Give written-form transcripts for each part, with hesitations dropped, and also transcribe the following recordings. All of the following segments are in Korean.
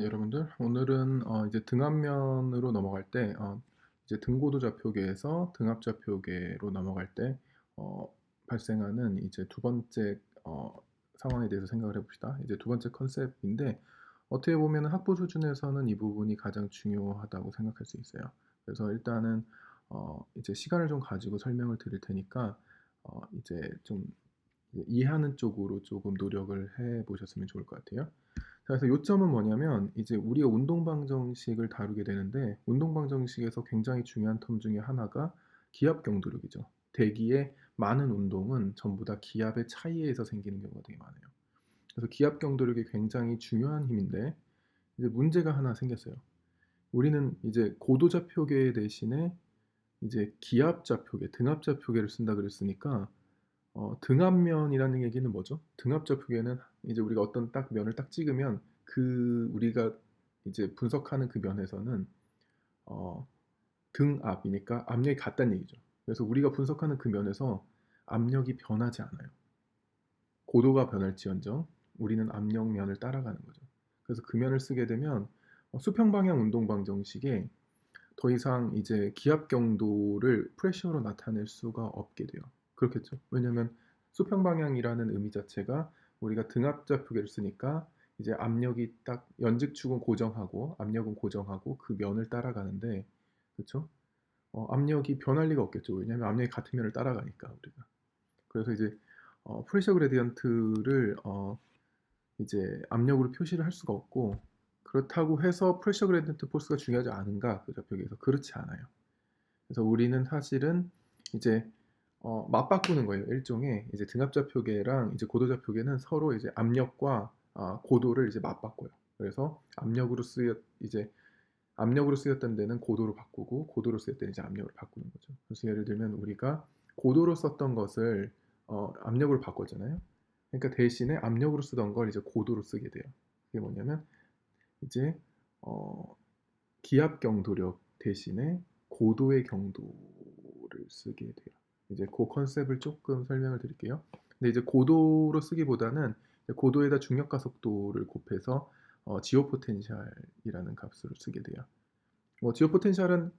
여러분들 오늘은 이제 등압면으로 넘어갈 때 이제 등고도 좌표계에서 등압 좌표계로 넘어갈 때 발생하는 이제 두 번째 상황에 대해서 생각을 해봅시다. 이제 두 번째 컨셉인데 어떻게 보면 학부 수준에서는 이 부분이 가장 중요하다고 생각할 수 있어요. 그래서 일단은 이제 시간을 좀 가지고 설명을 드릴 테니까 이제 좀 이해하는 쪽으로 조금 노력을 해 보셨으면 좋을 것 같아요. 그래서 요점은 뭐냐면 이제 우리가 운동방정식을 다루게 되는데 운동방정식에서 굉장히 중요한 텀 중에 하나가 기압 경도력이죠. 대기의 많은 운동은 전부 다 기압의 차이에 서 생기는 경우가 되게 많아요. 그래서 기압 경도력이 굉장히 중요한 힘인데 이제 문제가 하나 생겼어요. 우리는 이제 고도 좌표계 대신에 이제 기압 좌표계, 등압 좌표계를 쓴다 그랬으니까 등압면이라는 얘기는 뭐죠? 등압 좌표계는 이제 우리가 어떤 딱 면을 딱 찍으면 그 우리가 이제 분석하는 그 면에서는 어, 등압이니까 압력이 같다는 얘기죠. 그래서 우리가 분석하는 그 면에서 압력이 변하지 않아요. 고도가 변할지언정 우리는 압력면을 따라가는 거죠. 그래서 그 면을 쓰게 되면 수평 방향 운동 방정식에 더 이상 이제 기압 경도를 프레셔로 나타낼 수가 없게 돼요. 그렇겠죠. 왜냐하면 수평 방향이라는 의미 자체가 우리가 등압 좌표계를 쓰니까 이제 압력이 딱 연직축은 고정하고 압력은 고정하고 그 면을 따라가는데 그렇죠? 압력이 변할 리가 없겠죠. 왜냐하면 압력이 같은 면을 따라가니까 우리가. 그래서 이제 프레셔 그레디언트를 이제 압력으로 표시를 할 수가 없고 그렇다고 해서 프레셔 그레디언트 포스가 중요하지 않은가 그 좌표계에서 그렇지 않아요. 그래서 우리는 사실은 이제 맞바꾸는 거예요. 일종의 이제 등압좌표계랑 이제 고도좌표계는 서로 이제 압력과 고도를 이제 맞바꿔요. 그래서 압력으로 쓰였던 데는 고도로 바꾸고 고도로 쓰였던 데는 이제 압력으로 바꾸는 거죠. 그래서 예를 들면 우리가 고도로 썼던 것을 압력으로 바꿨잖아요. 그러니까 대신에 압력으로 쓰던 걸 이제 고도로 쓰게 돼요. 그게 뭐냐면 이제 어, 기압 경도력 대신에 고도의 경도를 쓰게 돼요. 이제 그 컨셉을 조금 설명을 드릴게요. 근데 이제 고도로 쓰기보다는 고도에다 중력 가속도를 곱해서 지오 포텐셜이라는 값을 쓰게 돼요. 지오 포텐셜은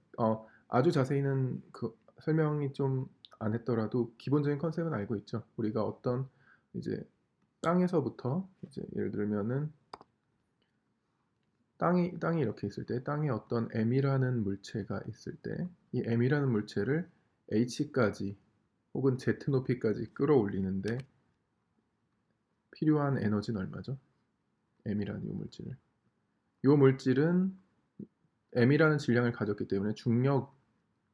아주 자세히는 그 설명이 좀 안 했더라도 기본적인 컨셉은 알고 있죠. 우리가 어떤 이제 땅에서부터 이제 예를 들면은 땅이 이렇게 있을 때 땅에 어떤 M이라는 물체가 있을 때 이 M이라는 물체를 H까지 혹은 Z 높이까지 끌어올리는데 필요한 에너지는 얼마죠? M이라는 이 물질을. 이 물질은 M이라는 질량을 가졌기 때문에 중력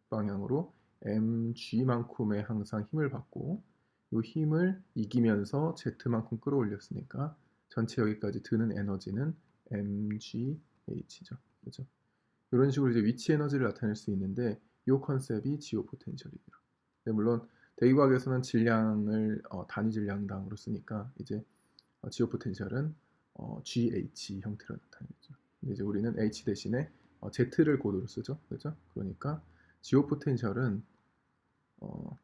방향으로 mg만큼의 항상 힘을 받고 이 힘을 이기면서 Z만큼 끌어올렸으니까 전체 여기까지 드는 에너지는 mgh죠. 그죠? 이런 식으로 이제 위치 에너지를 나타낼 수 있는데 이 컨셉이 지오 포텐셜이고요. 물론 대기과학에서는 질량을 단위 질량당으로 쓰니까 이제 지오 포텐셜은 GH 형태로 나타내죠. 근데 이제 우리는 H 대신에 Z를 고도로 쓰죠. 그죠? 그러니까 지오 포텐셜은 어,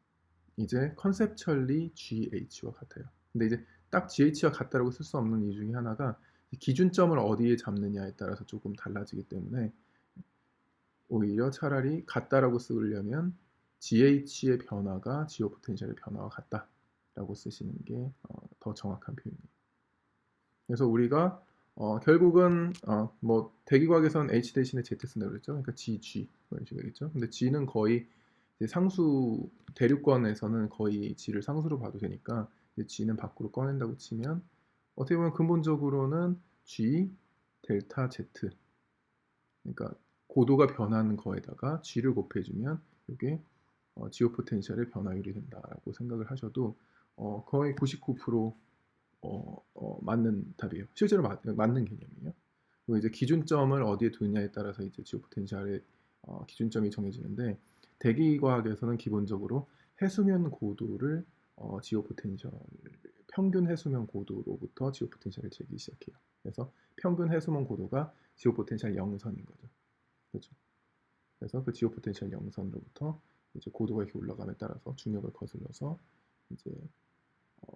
이제 컨셉츄얼리 GH와 같아요. 근데 이제 딱 GH와 같다라고 쓸 수 없는 이유 중에 하나가 기준점을 어디에 잡느냐에 따라서 조금 달라지기 때문에 오히려 차라리 같다라고 쓰려면 GH의 변화가 지오 포텐셜의 변화와 같다라고 쓰시는 게 더 정확한 표현이에요. 그래서 우리가 결국은 뭐 대기과학에서는 H 대신에 Z 쓴다고 그랬죠. 그러니까 GG 그런 식이겠죠. 근데 G는 거의 이제 상수 대륙권에서는 거의 G를 상수로 봐도 되니까 이제 G는 밖으로 꺼낸다고 치면 어떻게 보면 근본적으로는 G 델타 Z 그러니까 고도가 변하는 거에다가 G를 곱해주면 이게 지오 포텐셜의 변화율이 된다라고 생각을 하셔도 거의 99% 맞는 답이에요. 실제로 맞는 개념이에요. 그리고 이제 기준점을 어디에 두느냐에 따라서 이제 지오 포텐셜의 기준점이 정해지는데 대기과학에서는 기본적으로 해수면 고도를 지오 포텐셜 평균 해수면 고도로부터 지오 포텐셜을 재기 시작해요. 그래서 평균 해수면 고도가 지오 포텐셜 영선인 거죠. 그렇죠? 그래서 그 지오 포텐셜 영선으로부터 이제 고도가 이렇게 올라감에 따라서 중력을 거슬러서 이제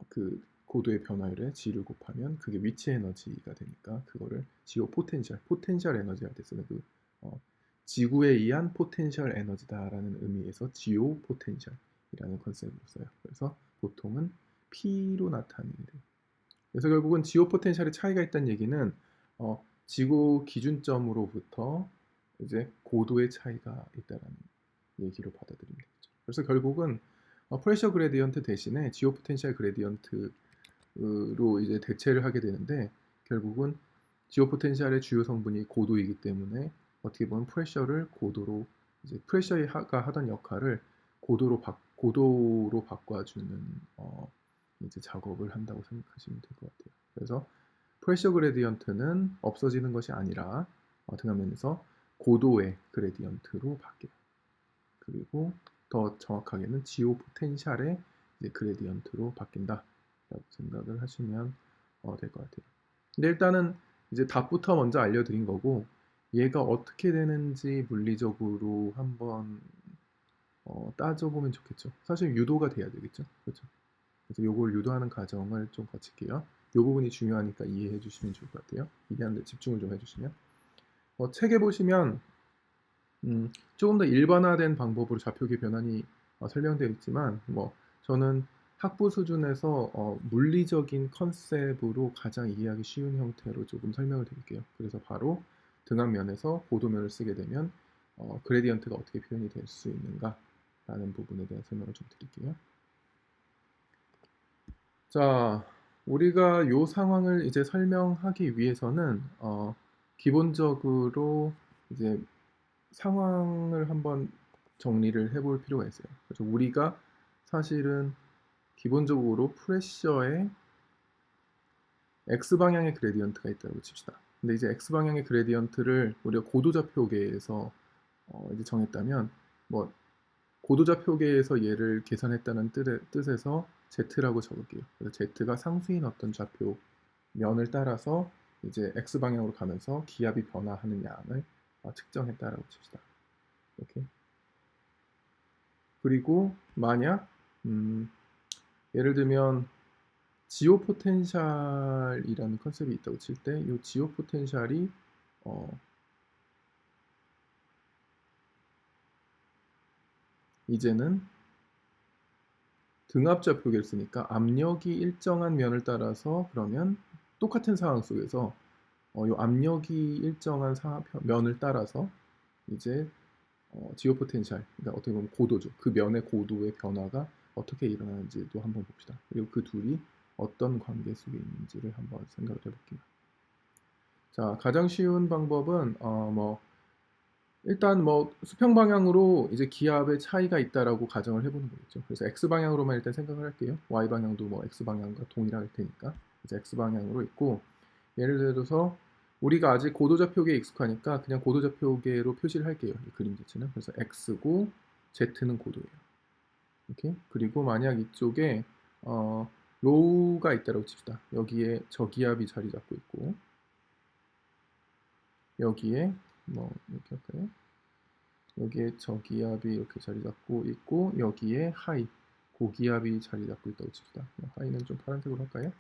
그 고도의 변화율에 G를 곱하면 그게 위치 에너지가 되니까 그거를 지오 포텐셜 에너지 할 때 쓰는 그 지구에 의한 포텐셜 에너지다라는 의미에서 지오 포텐셜이라는 컨셉으로 써요. 그래서 보통은 P로 나타내게 돼요. 그래서 결국은 지오 포텐셜의 차이가 있다는 얘기는 지구 기준점으로부터 이제 고도의 차이가 있다는 얘기로 받아들이면 되죠. 그래서 결국은 프레셔 그레디언트 대신에 지오 포텐셜 그레디언트로 이제 대체를 하게 되는데 결국은 지오 포텐셜의 주요 성분이 고도이기 때문에 어떻게 보면 프레셔를 고도로 이제 프레셔가 하던 역할을 고도로 바꿔주는 이제 작업을 한다고 생각하시면 될 것 같아요. 그래서 프레셔 그레디언트는 없어지는 것이 아니라 등한면에서 고도의 그레디언트로 바뀌어요. 그리고 더 정확하게는 지오 포텐셜의 이제 그레디언트로 바뀐다라고 생각을 하시면 될 것 같아요. 근데 일단은 이제 답부터 먼저 알려드린 거고 얘가 어떻게 되는지 물리적으로 한번 따져보면 좋겠죠. 사실 유도가 돼야 되겠죠. 그렇죠. 그래서 요걸 유도하는 과정을 좀 거칠게요. 요 부분이 중요하니까 이해해 주시면 좋을 것 같아요. 이해하는데 집중을 좀 해주시면 책에 보시면 조금 더 일반화된 방법으로 좌표계 변환이 설명되어 있지만 저는 학부 수준에서 물리적인 컨셉으로 가장 이해하기 쉬운 형태로 조금 설명을 드릴게요. 그래서 바로 등압면에서 고도면을 쓰게 되면 그레디언트가 어떻게 표현이 될 수 있는가 라는 부분에 대한 설명을 좀 드릴게요. 자, 우리가 이 상황을 이제 설명하기 위해서는 기본적으로 이제 상황을 한번 정리를 해볼 필요가 있어요. 그래서 우리가 사실은 기본적으로 프레셔에 X방향의 그레디언트가 있다고 칩시다. 근데 이제 X방향의 그레디언트를 우리가 고도좌표계에서 이제 정했다면 고도좌표계에서 얘를 계산했다는 뜻에서 Z라고 적을게요. 그래서 Z가 상수인 어떤 좌표 면을 따라서 이제 X방향으로 가면서 기압이 변화하는 양을 측정했다라고 칩시다. 이렇게. 그리고 만약 예를 들면 지오 포텐셜이라는 컨셉이 있다고 칠 때 이 지오 포텐셜이 이제는 등압좌표계를 쓰니까 압력이 일정한 면을 따라서 그러면 똑같은 상황 속에서 이 압력이 일정한 면을 따라서 이제 지오 포텐셜, 그러니까 어떻게 보면 고도죠. 그 면의 고도의 변화가 어떻게 일어나는지도 한번 봅시다. 그리고 그 둘이 어떤 관계 속에 있는지를 한번 생각을 해볼게요. 자, 가장 쉬운 방법은 일단 수평 방향으로 이제 기압의 차이가 있다라고 가정을 해보는 거겠죠. 그래서 x 방향으로만 일단 생각을 할게요. y 방향도 x 방향과 동일할 테니까 이제 x 방향으로 있고 예를 들어서 우리가 아직 고도좌표계에 익숙하니까 그냥 고도좌표계로 표시를 할게요. 이 그림 자체는. 그래서 x고 z는 고도예요. 이렇게. 그리고 만약 이쪽에 로우가 있다고 칩시다. 여기에 저기압이 자리 잡고 있고 여기에 이렇게 할까요? 여기에 저기압이 이렇게 자리 잡고 있고 여기에 하이 고기압이 자리 잡고 있다고 칩시다. 하이는 좀 파란색으로 할까요?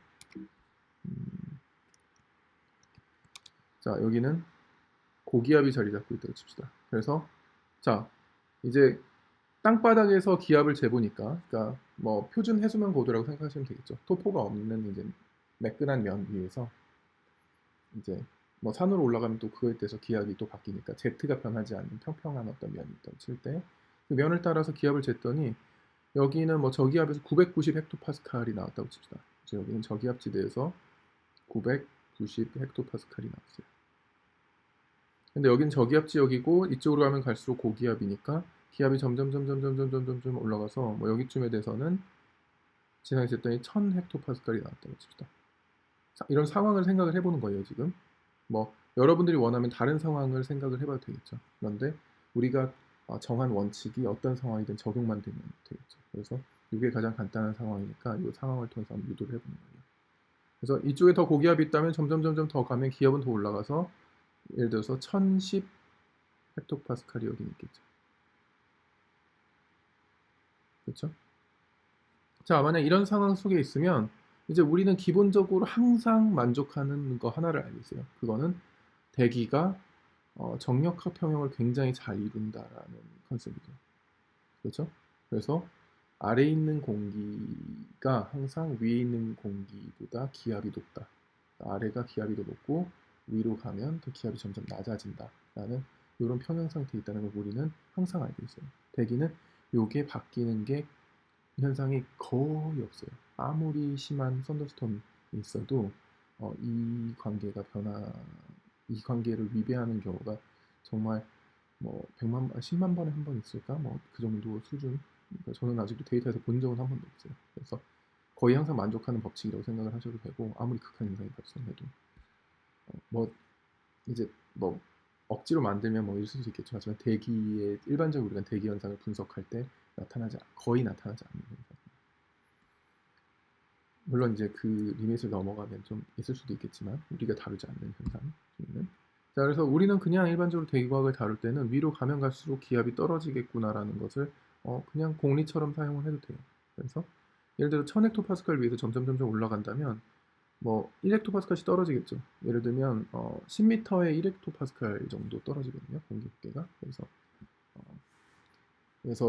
자, 여기는 고기압이 자리 잡고 있다고 칩시다. 그래서 자, 이제 땅바닥에서 기압을 재보니까 그러니까 표준 해수면 고도라고 생각하시면 되겠죠. 토포가 없는 이제 매끈한 면 위에서 이제 산으로 올라가면 또 그거에 대해서 기압이 또 바뀌니까 Z가 변하지 않는 평평한 어떤 면이 있다고 칠 때 그 면을 따라서 기압을 쟀더니 여기는 저기압에서 990 헥토파스칼이 나왔다고 칩시다. 그래서 여기는 저기압 지대에서 990 헥토파스칼이 나왔어요. 근데 여긴 저기압 지역이고 이쪽으로 가면 갈수록 고기압이니까 기압이 점점 올라가서 여기쯤에 대해서는 지상에서 했더니 1000 헥토파스칼이 나왔다고 칩시다. 이런 상황을 생각을 해보는 거예요, 지금. 여러분들이 원하면 다른 상황을 생각을 해봐도 되겠죠. 그런데 우리가 정한 원칙이 어떤 상황이든 적용만 되면 되겠죠. 그래서 이게 가장 간단한 상황이니까 이 상황을 통해서 한번 유도를 해보는 거예요. 그래서 이쪽에 더 고기압이 있다면 점점 더 가면 기압은 더 올라가서 예를 들어서 1010 헥토파스칼이 여기 있겠죠. 그렇죠? 자, 만약 이런 상황 속에 있으면 이제 우리는 기본적으로 항상 만족하는 거 하나를 알고 있어요. 그거는 대기가 정력합 평형을 굉장히 잘 이룬다라는 컨셉이죠. 그렇죠? 그래서 아래에 있는 공기가 항상 위에 있는 공기보다 기압이 높다. 아래가 기압이 더 높고 위로 가면 더 기압이 점점 낮아진다라는 이런 평형 상태에 있다는 걸 우리는 항상 알고 있어요. 대기는 요게 바뀌는 게 현상이 거의 없어요. 아무리 심한 썬더스톰이 있어도 이 관계가 이 관계를 위배하는 경우가 정말 뭐 100만, 10만 번에 한 번 있을까? 뭐 그 정도 수준. 그러니까 저는 아직도 데이터에서 본 적은 한 번도 없어요. 그래서 거의 항상 만족하는 법칙이라고 생각을 하셔도 되고 아무리 극한 현상이 발생해도 뭐 이제 뭐 억지로 만들면 뭐 있을 수 있겠죠. 하지만 대기의 일반적으로 우리가 대기 현상을 분석할 때 거의 나타나지 않는 현상. 물론 이제 그 리밋을 넘어가면 좀 있을 수도 있겠지만 우리가 다루지 않는 현상 중에는 자 그래서 우리는 그냥 일반적으로 대기과학을 다룰 때는 위로 가면 갈수록 기압이 떨어지겠구나라는 것을 그냥 공리처럼 사용을 해도 돼요. 그래서 예를 들어 1000헥토파스칼 위에서 점점 올라간다면 뭐 1헥토파스칼씩 떨어지겠죠. 예를 들면 10m에 1헥토파스칼 정도 떨어지거든요. 공기 무게가. 그래서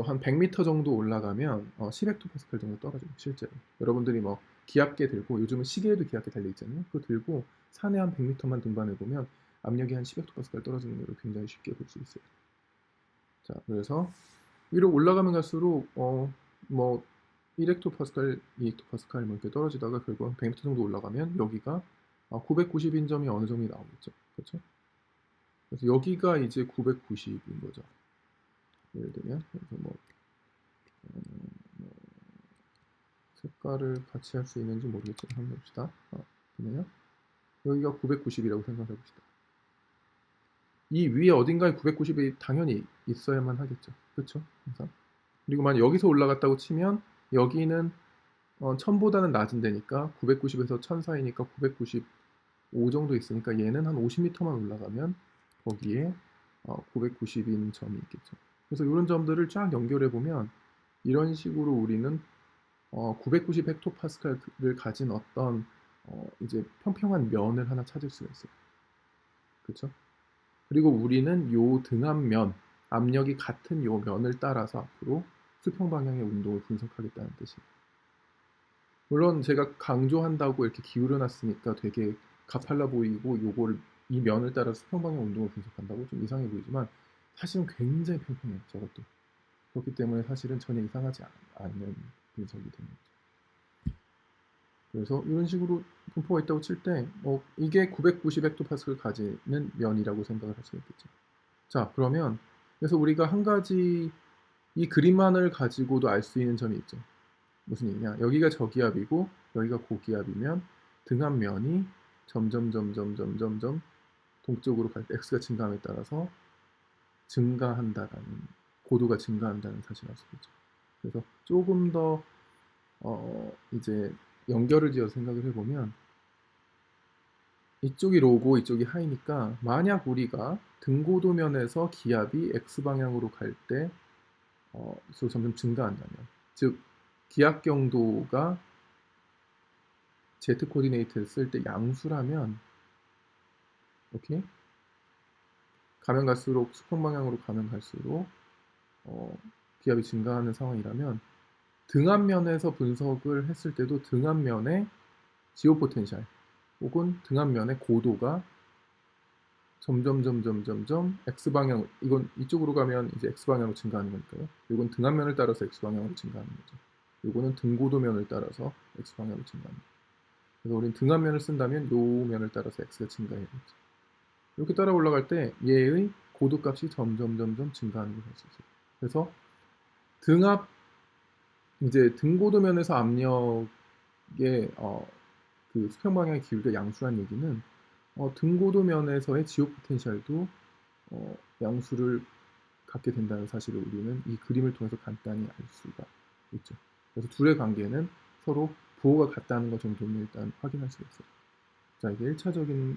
한 100m 정도 올라가면 10헥토파스칼 정도 떨어져요. 실제로. 여러분들이 뭐 기압계 들고 요즘은 시계에도 기압계 달려 있잖아요. 그거 들고 산에 한 100m만 등반해 보면 압력이 한 10헥토파스칼 떨어지는 걸 굉장히 쉽게 볼 수 있어요. 자, 그래서 위로 올라가면 갈수록 뭐 1헥토파스칼, 2헥토파스칼 뭐 이렇게 떨어지다가 결국 한 100m 정도 올라가면 여기가 990인 점이 어느 정도 나오겠죠. 그렇죠? 그래서 여기가 이제 990인 거죠. 예를 들면 그래서 뭐 색깔을 같이 할 수 있는지 모르겠지만 한번 봅시다. 보면요. 여기가 990이라고 생각해 봅시다. 이 위에 어딘가에 990이 당연히 있어야만 하겠죠. 그렇죠? 항상. 그리고 만약 여기서 올라갔다고 치면 여기는 1000보다는 낮은 데니까 990에서 1000 사이니까 995 정도 있으니까 얘는 한 50m만 올라가면 거기에 990인 점이 있겠죠. 그래서 이런 점들을 쫙 연결해 보면 이런 식으로 우리는 990 헥토파스칼을 가진 어떤 이제 평평한 면을 하나 찾을 수가 있어요. 그렇죠? 그리고 우리는 요 등압면, 압력이 같은 요 면을 따라서 앞으로 수평 방향의 운동을 분석하겠다는 뜻이에요. 물론 제가 강조한다고 이렇게 기울여 놨으니까 되게 가팔라 보이고 요거를 이 면을 따라 수평 방향 운동을 분석한다고 좀 이상해 보이지만 사실은 굉장히 평평해요. 저것도. 그렇기 때문에 사실은 전혀 이상하지 않는 분석이 되는 거죠. 그래서 이런 식으로 분포가 있다고 칠 때 이게 990 헥토파스칼 가지는 면이라고 생각을 할 수 있겠죠. 자, 그러면 그래서 우리가 한 가지 이 그림만을 가지고도 알 수 있는 점이 있죠. 무슨 얘기냐? 여기가 저기압이고 여기가 고기압이면 등압면이 점점 동쪽으로 갈 때 x가 증가함에 따라서 증가한다라는 고도가 증가한다는 사실을 알 수 있죠. 그래서 조금 더 이제 연결을 지어서 생각을 해보면 이쪽이 로고 이쪽이 하이니까 만약 우리가 등고도면에서 기압이 x방향으로 갈 때 점점 증가한다면 즉 기압 경도가 z 코디네이트를 쓸 때 양수라면 오케이 가면 갈수록 수평 방향으로 가면 갈수록 기압이 증가하는 상황이라면 등압면에서 분석을 했을 때도 등압면의 지오 포텐셜 혹은 등압면의 고도가 점점 x방향 이건 이쪽으로 가면 이제 x방향으로 증가하는 거니까요. 이건 등압면을 따라서 x방향으로 증가하는 거죠. 이거는 등고도면을 따라서 x방향으로 증가하는 거죠. 그래서 우리는 등압면을 쓴다면 요 면을 따라서 x가 증가해야겠죠. 이렇게 따라 올라갈 때 얘의 고도값이 점점 증가하는 걸 볼 수 있어요. 그래서 등압 이제 등고도면에서 압력의 그 수평 방향의 기울기가 양수란 얘기는 등고도면에서의 지오 포텐셜도 양수를 갖게 된다는 사실을 우리는 이 그림을 통해서 간단히 알 수가 있죠. 그래서 둘의 관계는 서로 부호가 같다는 것 정도는 일단 확인할 수가 있어요. 자, 이게 1차적인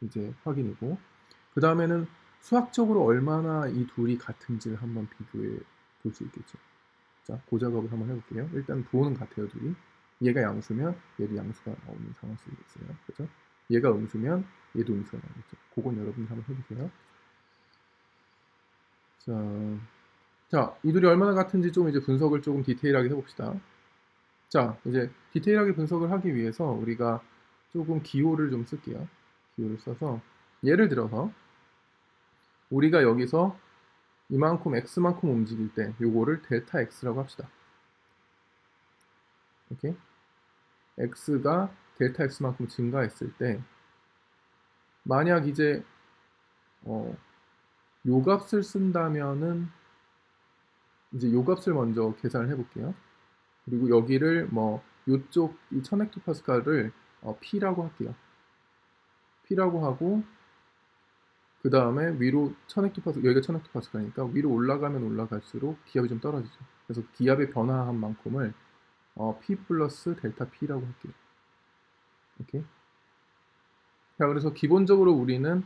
이제 확인이고 그 다음에는 수학적으로 얼마나 이 둘이 같은지를 한번 비교해 볼 수 있겠죠. 자, 그 작업을 한번 해볼게요. 일단 부호는 같아요, 둘이. 얘가 양수면 얘도 양수가 나오는 상황 속에 있어요. 그죠? 얘가 음수면 얘도 음수가 나오겠죠. 그건 여러분이 한번 해보세요. 이 둘이 얼마나 같은지 좀 이제 분석을 조금 디테일하게 해봅시다. 자, 이제 디테일하게 분석을 하기 위해서 우리가 조금 기호를 좀 쓸게요. 기호를 써서 예를 들어서 우리가 여기서 이만큼 x만큼 움직일 때 요거를 델타 x라고 합시다. 이렇게 x가 델타 x만큼 증가했을 때 만약 이제 요 값을 쓴다면은 이제 요 값을 먼저 계산을 해볼게요. 그리고 여기를 뭐 요쪽 이 1000헥토파스칼을 P라고 할게요. P라고 하고 그 다음에 위로 1000헥토파스칼, 여기가 1000헥토파스칼이니까 위로 올라가면 올라갈수록 기압이 좀 떨어지죠. 그래서 기압의 변화한 만큼을 P 플러스 델타 P라고 할게요. 이렇게. 자, 그래서 기본적으로 우리는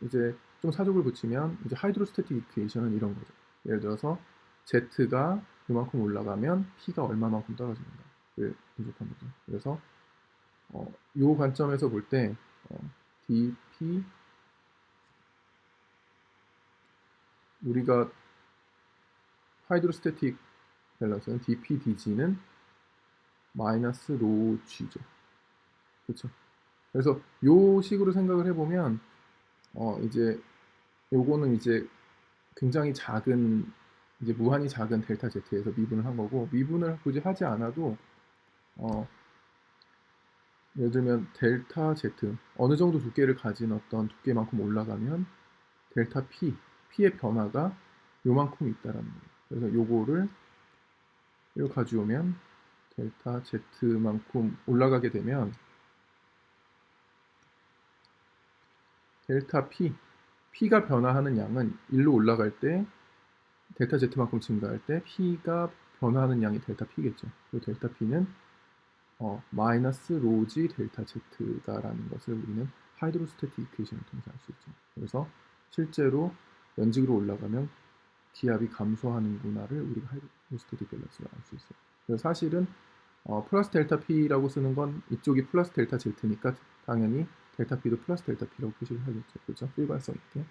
이제 좀 사족을 붙이면 이제 하이드로스태틱 이퀘이션은 이런 거죠. 예를 들어서 Z가 이만큼 올라가면 P가 얼마만큼 떨어지는가를 분석한 거죠. 그래서 이 관점에서 볼 때 dP 우리가 하이드로스태틱 밸런스는 dP dg는 마이너스 로 g죠. 그렇죠? 그래서 요 식으로 생각을 해보면 이제 요거는 이제 굉장히 작은 이제 무한히 작은 델타 Z에서 미분을 한 거고 미분을 굳이 하지 않아도 예를 들면 델타 Z 어느 정도 두께를 가진 어떤 두께만큼 올라가면 델타 P의 변화가 요만큼 있다라는 거예요. 그래서 요거를 이렇게 가져오면 델타 Z만큼 올라가게 되면 델타 P가 변화하는 양은 1로 올라갈 때 델타 Z만큼 증가할 때 P가 변화하는 양이 델타 P겠죠. 그리고 델타 P는 마이너스 로지 델타 Z다라는 것을 우리는 하이드로스태틱 이퀘이션을 통해서 알 수 있죠. 그래서 실제로 연직으로 올라가면 기압이 감소하는구나를 우리가 하이드로스태틱 밸런스로 알 수 있어요. 그래서 사실은 플러스 델타 P라고 쓰는 건 이쪽이 플러스 델타 Z니까 당연히 델타 P도 플러스 델타 P라고 표시를 하겠죠. 그렇죠? 일관성 있게.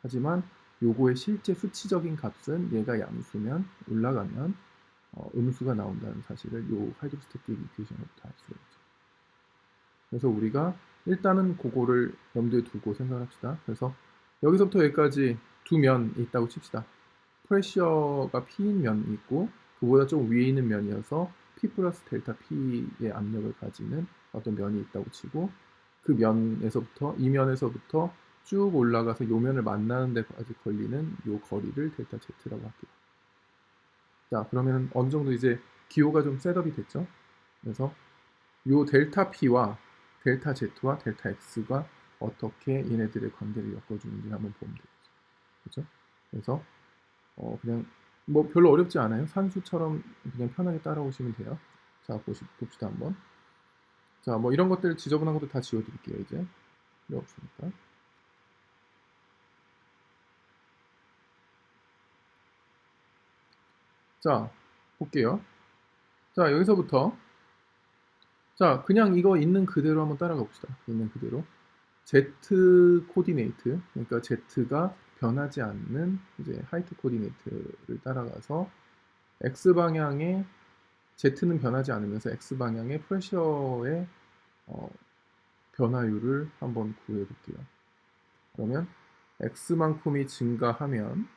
하지만 요거의 실제 수치적인 값은 얘가 양수면 올라가면 음수가 나온다는 사실을 요 하이드로스태틱 이퀘이션으로부터 알 수가 있죠. 그래서 우리가 일단은 그거를 염두에 두고 생각합시다. 그래서 여기서부터 여기까지 두 면이 있다고 칩시다. 프레셔가 P인 면이 있고 그보다 좀 위에 있는 면이어서 P 플러스 델타 P의 압력을 가지는 어떤 면이 있다고 치고 그 면에서부터 이 면에서부터 쭉 올라가서 요 면을 만나는 데까지 걸리는 요 거리를 델타 Z라고 할게요. 자, 그러면 어느 정도 이제 기호가 좀 셋업이 됐죠. 그래서 요 델타 P와 델타 Z와 델타 X가 어떻게 얘네들의 관계를 엮어주는지 한번 보면 되겠죠. 그렇죠? 그래서 그냥 뭐 별로 어렵지 않아요. 산수처럼 그냥 편하게 따라오시면 돼요. 자, 봅시다 한번. 자, 뭐 이런 것들 지저분한 것도 다 지워드릴게요. 이제 필요 없으니까. 자, 볼게요. 자, 여기서부터 자, 그냥 이거 있는 그대로 한번 따라가 봅시다. 있는 그대로. Z 코디네이트, 그러니까 Z가 변하지 않는 이제 하이트 코디네이트를 따라가서 X 방향에 Z는 변하지 않으면서 X 방향의 프레셔의 변화율을 한번 구해 볼게요. 그러면 X만큼이 증가하면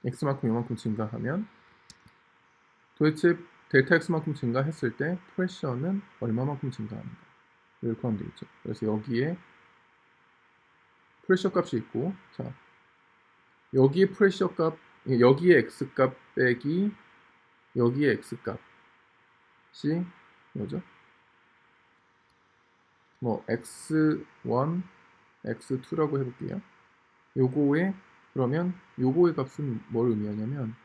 X만큼 요만큼 증가하면 도대체 델타 X만큼 증가했을 때 프레셔는 얼마만큼 증가하는가 를 구하면 되겠죠. 그래서 여기에 프레셔 값이 있고 자 여기에 프레셔 값 여기에 X 값 빼기 여기에 X 값이 뭐죠? 뭐 X1, X2라고 해볼게요. 요거에 그러면 요거의 값은 뭘 의미하냐면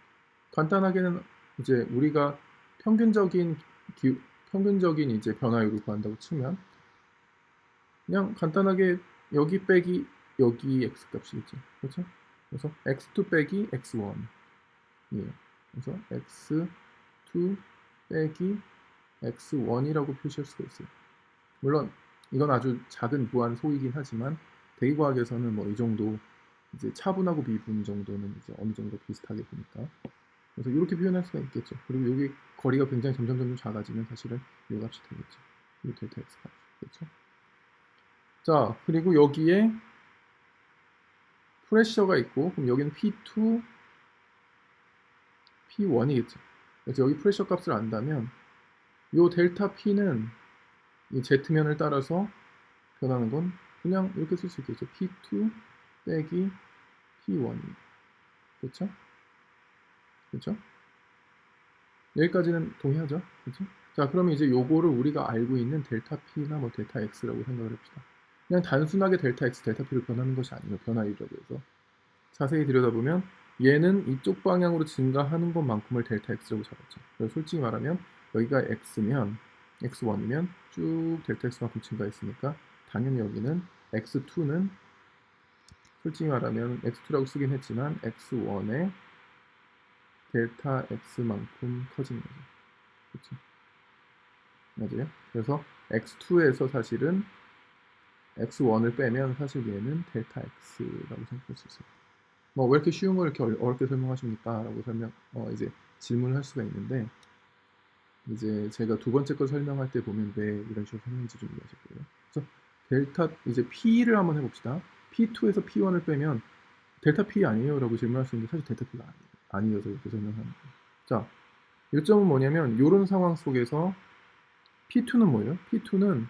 간단하게는 이제 우리가 평균적인 이제 변화율을 구한다고 치면 그냥 간단하게 여기 빼기 여기 x 값이겠죠. 그렇죠? 그래서 x2 빼기 x1 그래서 x2 빼기 x1이라고 표시할 수가 있어요. 물론 이건 아주 작은 무한 소이긴 하지만 대기과학에서는 뭐 이 정도 이제 차분하고 미분 정도는 이제 어느 정도 비슷하게 보니까 그래서 이렇게 표현할 수가 있겠죠. 그리고 여기 거리가 굉장히 점점 작아지면 사실은 이 값이 되겠죠. 이 델타 x가 되겠죠. 자, 그리고 여기에 프레셔가 있고 그럼 여기는 P2, P1이겠죠. 그래서 여기 프레셔 값을 안다면 이 델타 P는 이 Z면을 따라서 변하는 건 그냥 이렇게 쓸 수 있겠죠. P2 빼기 P1. 그렇죠? 그렇죠? 여기까지는 동의하죠? 그렇죠? 자, 그러면 이제 요거를 우리가 알고 있는 델타 P나 뭐 델타 X라고 생각을 합시다. 그냥 단순하게 델타 X, 델타 P로 변하는 것이 아니에요. 변화율이라고 해서. 자세히 들여다보면 얘는 이쪽 방향으로 증가하는 것만큼을 델타 X라고 잡았죠. 그래서 솔직히 말하면 여기가 X면 X1이면 쭉 델타 X만큼 증가했으니까 당연히 여기는 X2는 솔직히 말하면 X2라고 쓰긴 했지만 X1의 델타 X만큼 커지는 거죠. 그렇죠? 맞아요? 그래서 X2에서 사실은 X1을 빼면 사실 얘는 델타 X라고 생각할 수 있어요. 뭐 왜 이렇게 쉬운 걸 이렇게 어렵게 설명하십니까? 라고 이제 질문을 할 수가 있는데 이제 제가 두 번째 거 설명할 때 보면 왜 이런 식으로 설명인지 좀 이해하실 거예요. 그래서 델타 이제 P를 한번 해봅시다. P2에서 P1을 빼면 델타 P 아니에요? 라고 질문할 수 있는데 사실 델타 P가 아니어서 이렇게 설명하는 거예요. 자, 요점은 뭐냐면 이런 상황 속에서 P2는 뭐예요? P2는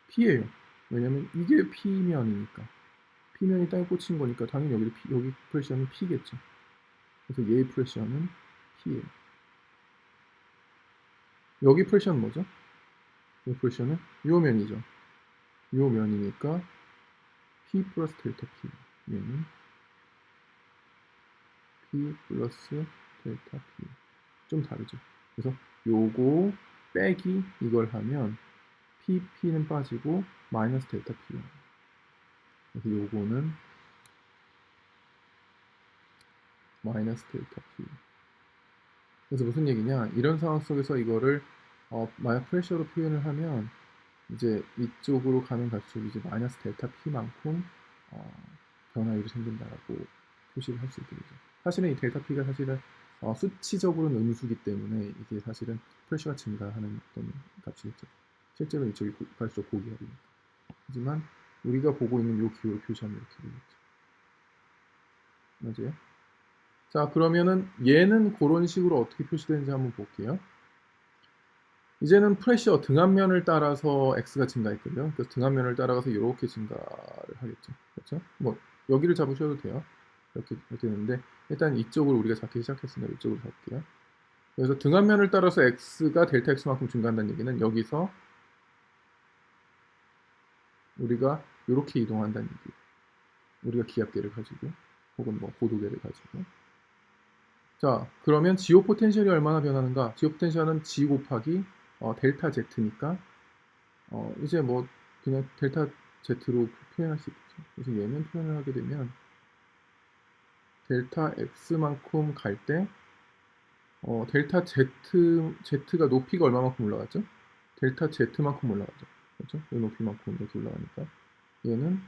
P예요. 왜냐면 이게 P면이니까. P면이 땅에 꽂힌 거니까 당연히 여기 프레셔는 P겠죠. 그래서 얘의 프레셔는 P예요. 여기 프레셔는 뭐죠? 이 프레셔는 요 면이죠. 요 면이니까 P 플러스 델타 P. 얘는 P 플러스 델타 P. 좀 다르죠. 그래서 요거 빼기 이걸 하면 PP는 빠지고 마이너스 델타 P예요. 그래서 요거는 마이너스 델타 P. 그래서 무슨 얘기냐? 이런 상황 속에서 이거를 만약 프레셔로 표현을 하면 이제 이쪽으로 가면 갈수록 이제 마이너스 델타 P만큼 변화율이 생긴다라고 표시를 할 수 있게 되죠. 사실은 이 델타 P가 사실은 수치적으로는 음수기 때문에 이게 사실은 프레셔가 증가하는 어떤 값이겠죠. 실제로 이쪽이 갈수록 고기압이니까. 하지만 우리가 보고 있는 이 기호를 표시하면 이렇게 되겠죠. 맞아요? 자, 그러면은 얘는 그런 식으로 어떻게 표시되는지 한번 볼게요. 이제는 프레셔 등압면을 따라서 x가 증가했거든요. 그래서 등압면을 따라가서 이렇게 증가를 하겠죠. 그렇죠? 뭐 여기를 잡으셔도 돼요. 이렇게 되는데 일단 이쪽으로 우리가 잡기 시작했으니까 이쪽으로 잡을게요. 그래서 등압면을 따라서 x가 델타 x만큼 증가한다는 얘기는 여기서 우리가 이렇게 이동한다는 얘기예요. 우리가 기압계를 가지고 혹은 뭐 고도계를 가지고. 자, 그러면 지오 포텐셜이 얼마나 변하는가? 지오 포텐셜은 G 곱하기 델타 Z니까 이제 뭐 그냥 델타 Z로 표현할 수 있겠죠. 그래서 얘는 표현을 하게 되면 델타 X만큼 갈 때 델타 Z가 높이가 얼마만큼 올라갔죠? 델타 Z만큼 올라가죠. 그렇죠? 이 높이만큼 이렇게 올라가니까 얘는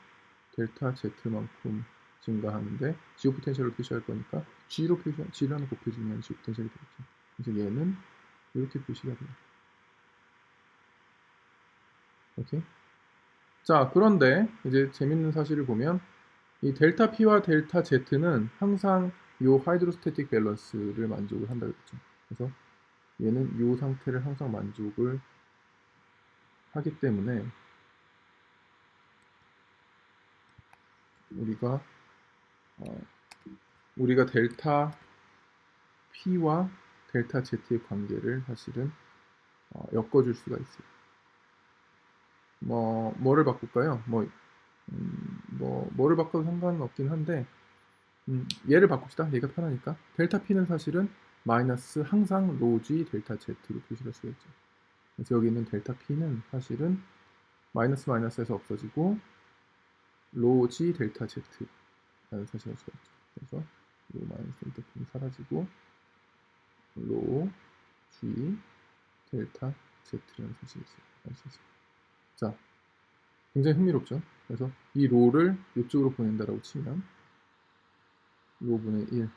델타 Z만큼 증가하는데 지오 포텐셜을 표시할 거니까 G라는 곱해주면 지오 포텐셜이 되겠죠. 그래서 얘는 이렇게 표시가 돼요. 오케이? 자, 그런데 이제 재밌는 사실을 보면 이 델타 P와 델타 Z는 항상 이 하이드로스태틱 밸런스를 만족을 한다고 했죠. 그래서 얘는 이 상태를 항상 만족을 하기 때문에 우리가 델타 P와 델타 Z의 관계를 사실은 엮어줄 수가 있어요. 뭐를 바꿀까요? 뭐를 바꿔도 상관은 없긴 한데 얘를 바꿉시다. 얘가 편하니까. 델타 P는 사실은 마이너스 항상 로지 델타 Z로 표시할 수가 있죠. 그래서 여기 있는 델타 P는 사실은 마이너스에서 없어지고 로지 델타 Z라는 사실을 알 수가 있죠. 그래서 요 마이너스 인터폴이 사라지고 로 G 델타 Z라는 소식이 있어요. 자, 굉장히 흥미롭죠? 그래서 이 로를 이쪽으로 보낸다라고 치면 로분의 1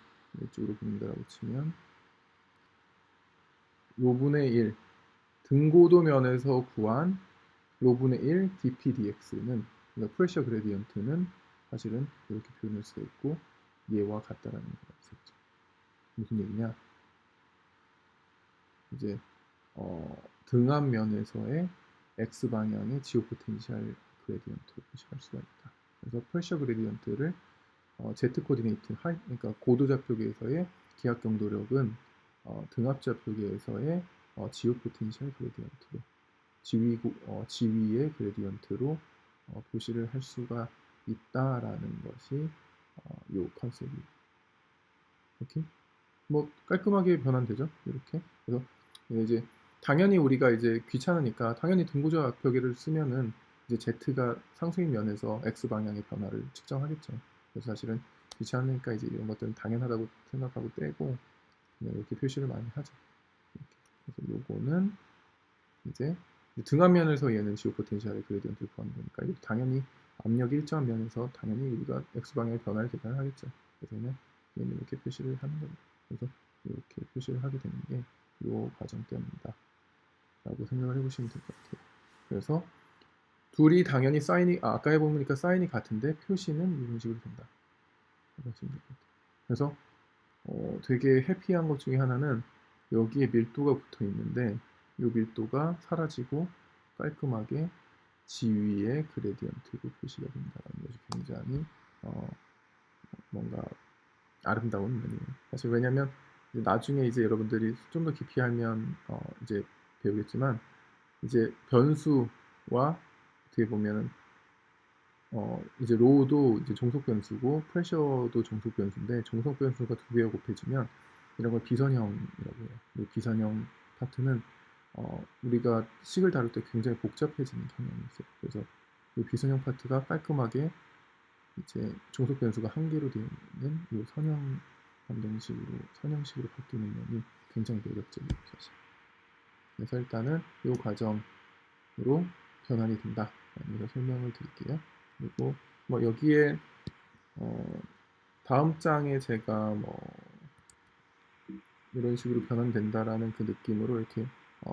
이쪽으로 보낸다라고 치면 로분의 1 등고도 면에서 구한 로분의 1 dp dx는 그러니까 프레셔 그레디언트는 사실은 이렇게 표현할 수가 있고 얘와 같다라는 거가 있었죠. 무슨 얘기냐? 이제 등압면에서의 x 방향의 지오 포텐셜 그레디언트로 표시할 수가 있다. 그래서 프레셔 그레디언트를 z 코디네이트 그러니까 고도 좌표계에서의 기압 경도력은 등압 좌표계에서의 지오 포텐셜 그레디언트로 지위의 그레디언트로 표시를 할 수가 있다라는 것이 요 컨셉이에요. 오케이? 뭐 깔끔하게 변환되죠. 이렇게. 그래서 이제 당연히 우리가 이제 귀찮으니까 당연히 등고적 벽에를 쓰면은 이제 Z가 상수인 면에서 X 방향의 변화를 측정하겠죠. 그래서 사실은 귀찮으니까 이제 이런 것들은 당연하다고 생각하고 떼고 그냥 이렇게 표시를 많이 하죠. 이렇게. 그래서 요거는 이제 등압면에서 얘는 지오 포텐셜의 그레디언트를 구하는 거니까 이거 당연히 압력이 일정한 면에서 당연히 우리가 X 방향의 변화를 계산을 하겠죠. 그래서 얘는 이렇게 표시를 하는 겁니다. 그래서 이렇게 표시를 하게 되는 게 이 과정 때문이다 라고 생각을 해보시면 될 것 같아요. 그래서 둘이 당연히 사인이 아까 해보니까 사인이 같은데 표시는 이런 식으로 된다 라고 하시면 될 것 같아요. 그래서 되게 해피한 것 중에 하나는 여기에 밀도가 붙어 있는데 이 밀도가 사라지고 깔끔하게 지위의 그레디언트로 표시가 된다는 것이 굉장히 뭔가 아름다운 면이에요. 사실 왜냐면 나중에 이제 여러분들이 좀 더 깊이 알면 이제 배우겠지만 이제 변수와 어떻게 보면은 이제 로우도 이제 종속 변수고 프레셔도 종속 변수인데 종속 변수가 두 개가 곱해지면 이런 걸 비선형이라고 해요. 이 비선형 파트는 우리가 식을 다룰 때 굉장히 복잡해지는 경향이 있어요. 그래서 이 비선형 파트가 깔끔하게 이제 종속 변수가 한 개로 되어 있는 이 선형식으로 바뀌는 면이 굉장히 매력적이에요, 사실. 그래서 일단은 이 과정으로 변환이 된다. 라는 걸 설명을 드릴게요. 그리고 뭐 여기에 다음 장에 제가 뭐 이런 식으로 변환된다라는 그 느낌으로 이렇게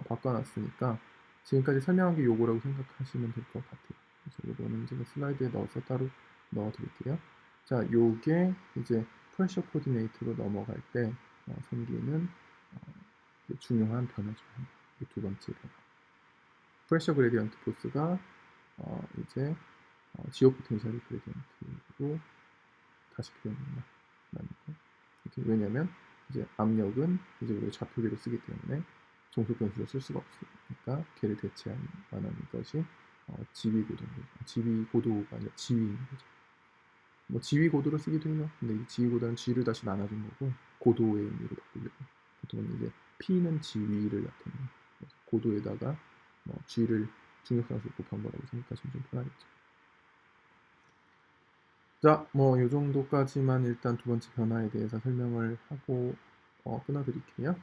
바꿔놨으니까 지금까지 설명한 게 요거라고 생각하시면 될 것 같아요. 그래서 요거는 제가 슬라이드에 넣어서 따로 넣어드릴게요. 자, 요게 이제 프레셔 코디네이트로 넘어갈 때 생기는 중요한 변화죠. 두 번째 변화. 프레셔 그레디언트 포스가 이제 지오 포텐셜 그레디언트로 다시 표현된다. 왜냐면 이제 압력은 이제 우리가 좌표계로 쓰기 때문에 종속 변수로 쓸 수가 없으니까 걔를 대체할 만한 것이 지위 고도인 거죠. 지위 고도가 아니라 지위인 거죠. 뭐 지위 고도로 쓰기도 해요. 근데 이 지위 고도는 G를 다시 나눠준 거고 고도의 의미로 바꾸려고. 보통은 이제 P는 지위를 나타내요. 고도에다가 뭐 G를 중력상수 곱한 거라고 생각하시면 좀 편하겠죠. 자, 뭐 이 정도까지만 일단 두 번째 변화에 대해서 설명을 하고 끊어드릴게요.